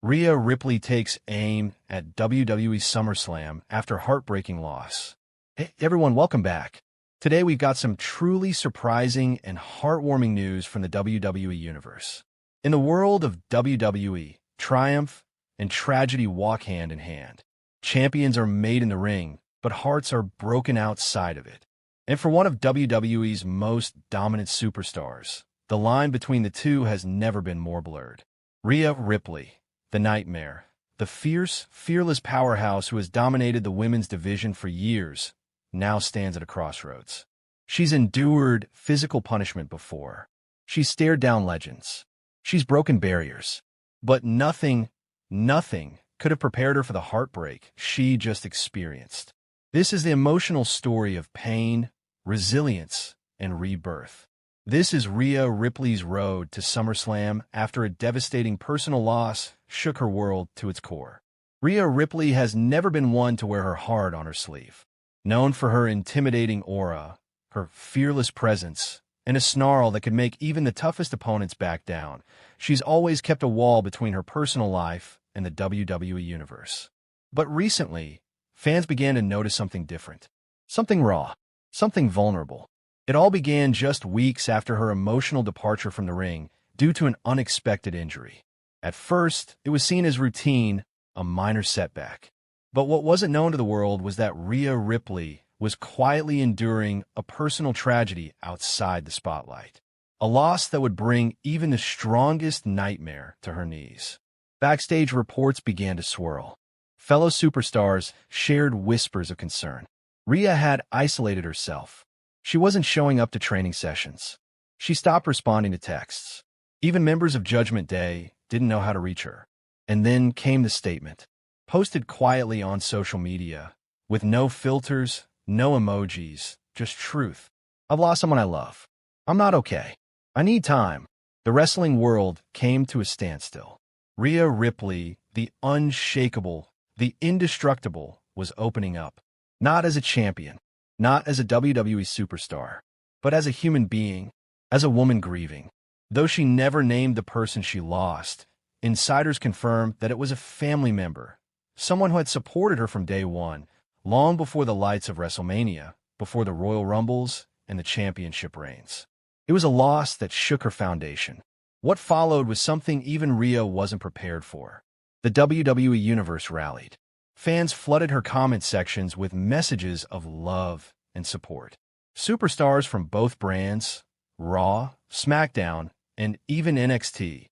Ria Ripley takes aim at WWE SummerSlam after heartbreaking loss. Hey, everyone, welcome back. Today we've got some truly surprising and heartwarming news from the WWE Universe. In the world of WWE, triumph and tragedy walk hand in hand. Champions are made in the ring, but hearts are broken outside of it. And for one of WWE's most dominant superstars, the line between the two has never been more blurred. Ria Ripley, the Nightmare, the fierce, fearless powerhouse who has dominated the women's division for years, now stands at a crossroads. She's endured physical punishment before. She's stared down legends. She's broken barriers. But nothing could have prepared her for the heartbreak she just experienced. This is the emotional story of pain, resilience, and rebirth. This is Ria Ripley's road to SummerSlam after a devastating personal loss shook her world to its core. Ria Ripley has never been one to wear her heart on her sleeve. Known for her intimidating aura, her fearless presence, and a snarl that could make even the toughest opponents back down, she's always kept a wall between her personal life and the WWE Universe. But recently, fans began to notice something different. Something raw. Something vulnerable. It all began just weeks after her emotional departure from the ring due to an unexpected injury. At first, it was seen as routine, a minor setback. But what wasn't known to the world was that Ria Ripley was quietly enduring a personal tragedy outside the spotlight. A loss that would bring even the strongest nightmare to her knees. Backstage reports began to swirl. Fellow superstars shared whispers of concern. Ria had isolated herself. She wasn't showing up to training sessions. She stopped responding to texts. Even members of Judgment Day didn't know how to reach her. And then came the statement, posted quietly on social media, with no filters, no emojis, just truth. I've lost someone I love. I'm not okay. I need time. The wrestling world came to a standstill. Ria Ripley, the unshakable, the indestructible, was opening up. Not as a champion. Not as a WWE superstar, but as a human being, as a woman grieving. Though she never named the person she lost, insiders confirmed that it was a family member, someone who had supported her from day one, long before the lights of WrestleMania, before the Royal Rumbles and the championship reigns. It was a loss that shook her foundation. What followed was something even Ria wasn't prepared for. The WWE Universe rallied. Fans flooded her comment sections with messages of love and support. Superstars from both brands, Raw, SmackDown, and even NXT,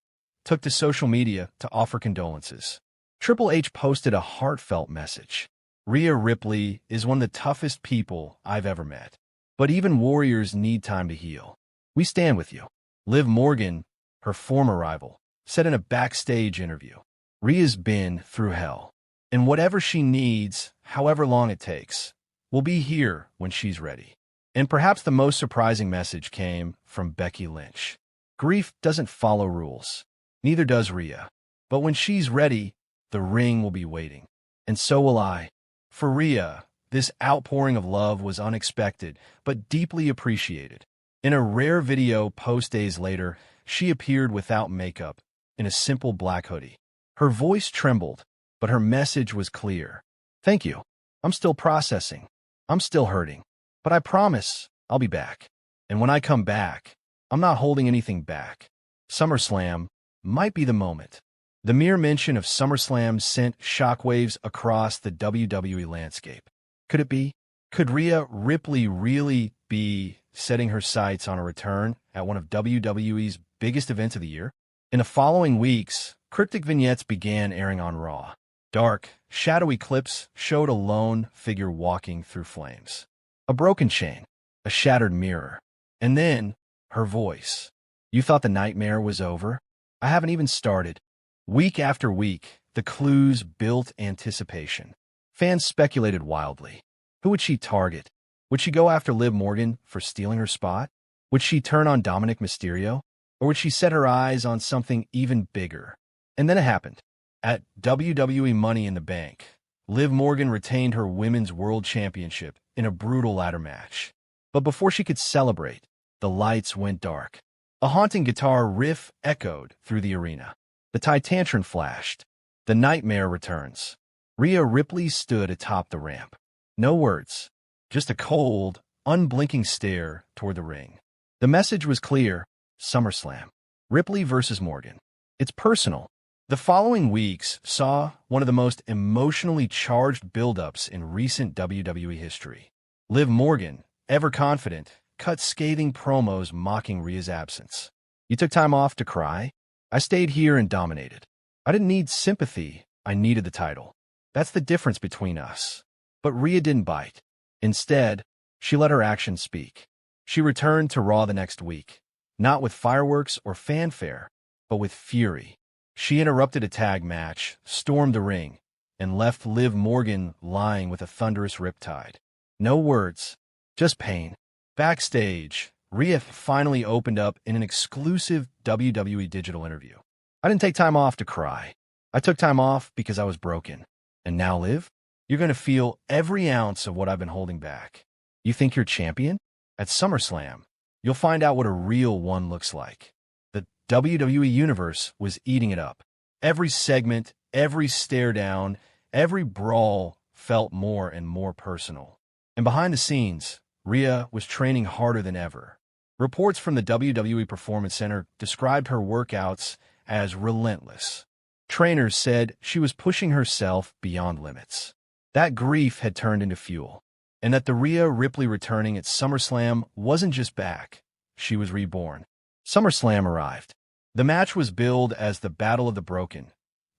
took to social media to offer condolences. Triple H posted a heartfelt message. Ria Ripley is one of the toughest people I've ever met. But even warriors need time to heal. We stand with you. Liv Morgan, her former rival, said in a backstage interview, Ria's been through hell. And whatever she needs, however long it takes, will be here when she's ready. And perhaps the most surprising message came from Becky Lynch. Grief doesn't follow rules. Neither does Ria. But when she's ready, the ring will be waiting. And so will I. For Ria, this outpouring of love was unexpected, but deeply appreciated. In a rare video post days later, she appeared without makeup, in a simple black hoodie. Her voice trembled, but her message was clear. Thank you. I'm still processing. I'm still hurting. But I promise I'll be back. And when I come back, I'm not holding anything back. SummerSlam might be the moment. The mere mention of SummerSlam sent shockwaves across the WWE landscape. Could it be? Could Ria Ripley really be setting her sights on a return at one of WWE's biggest events of the year? In the following weeks, cryptic vignettes began airing on Raw. Dark, shadowy clips showed a lone figure walking through flames. A broken chain, a shattered mirror, and then her voice. You thought the nightmare was over? I haven't even started. Week after week, the clues built anticipation. Fans speculated wildly. Who would she target? Would she go after Liv Morgan for stealing her spot? Would she turn on Dominic Mysterio? Or would she set her eyes on something even bigger? And then it happened. At WWE Money in the Bank, Liv Morgan retained her Women's World Championship in a brutal ladder match. But before she could celebrate, the lights went dark. A haunting guitar riff echoed through the arena. The Titantron flashed, The nightmare returns. Ria Ripley stood atop the ramp. No words, just a cold, unblinking stare toward the ring. The message was clear: SummerSlam. Ripley versus Morgan. It's personal. The following weeks saw one of the most emotionally charged buildups in recent WWE history. Liv Morgan, ever confident, cut scathing promos mocking Rhea's absence. "You took time off to cry? I stayed here and dominated. I didn't need sympathy, I needed the title. That's the difference between us." But Rhea didn't bite. Instead, she let her actions speak. She returned to Raw the next week, not with fireworks or fanfare, but with fury. She interrupted a tag match, stormed the ring, and left Liv Morgan lying with a thunderous riptide. No words, just pain. Backstage, Rhea finally opened up in an exclusive WWE digital interview. "I didn't take time off to cry. I took time off because I was broken. And now, Liv, you're going to feel every ounce of what I've been holding back. You think you're champion? At SummerSlam, you'll find out what a real one looks like." The WWE Universe was eating it up. Every segment, every stare down, every brawl felt more and more personal. And behind the scenes, Rhea was training harder than ever. Reports from the WWE Performance Center described her workouts as relentless. Trainers said she was pushing herself beyond limits. That grief had turned into fuel, and that the Ria Ripley returning at SummerSlam wasn't just back, she was reborn. SummerSlam arrived. The match was billed as the Battle of the Broken.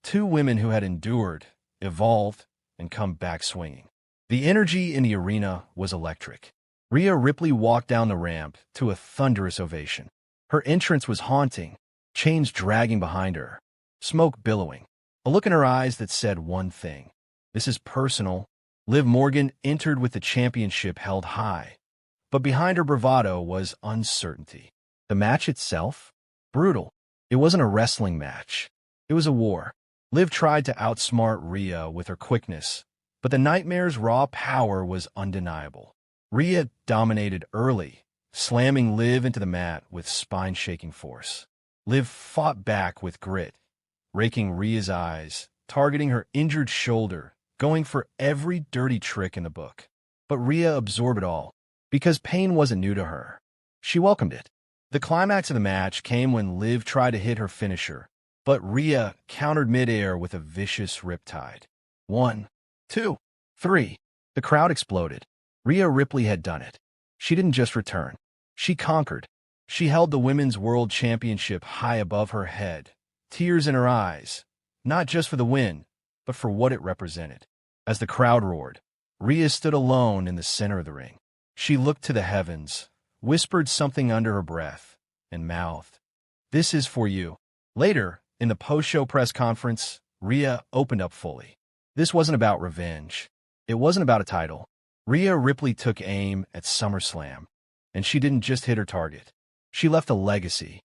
Two women who had endured, evolved, and come back swinging. The energy in the arena was electric. Ria Ripley walked down the ramp to a thunderous ovation. Her entrance was haunting, chains dragging behind her, smoke billowing, a look in her eyes that said one thing: this is personal. Liv Morgan entered with the championship held high, but behind her bravado was uncertainty. The match itself? Brutal. It wasn't a wrestling match. It was a war. Liv tried to outsmart Rhea with her quickness, but the Nightmare's raw power was undeniable. Rhea dominated early, slamming Liv into the mat with spine-shaking force. Liv fought back with grit, raking Rhea's eyes, targeting her injured shoulder, going for every dirty trick in the book. But Rhea absorbed it all, because pain wasn't new to her. She welcomed it. The climax of the match came when Liv tried to hit her finisher, but Rhea countered midair with a vicious riptide. 1, 2, 3. The crowd exploded. Ria Ripley had done it. She didn't just return. She conquered. She held the Women's World Championship high above her head, tears in her eyes, not just for the win, but for what it represented. As the crowd roared, Rhea stood alone in the center of the ring. She looked to the heavens, whispered something under her breath, and mouthed, "This is for you." Later, in the post-show press conference, Rhea opened up fully. This wasn't about revenge. It wasn't about a title. Ria Ripley took aim at SummerSlam, and she didn't just hit her target. She left a legacy,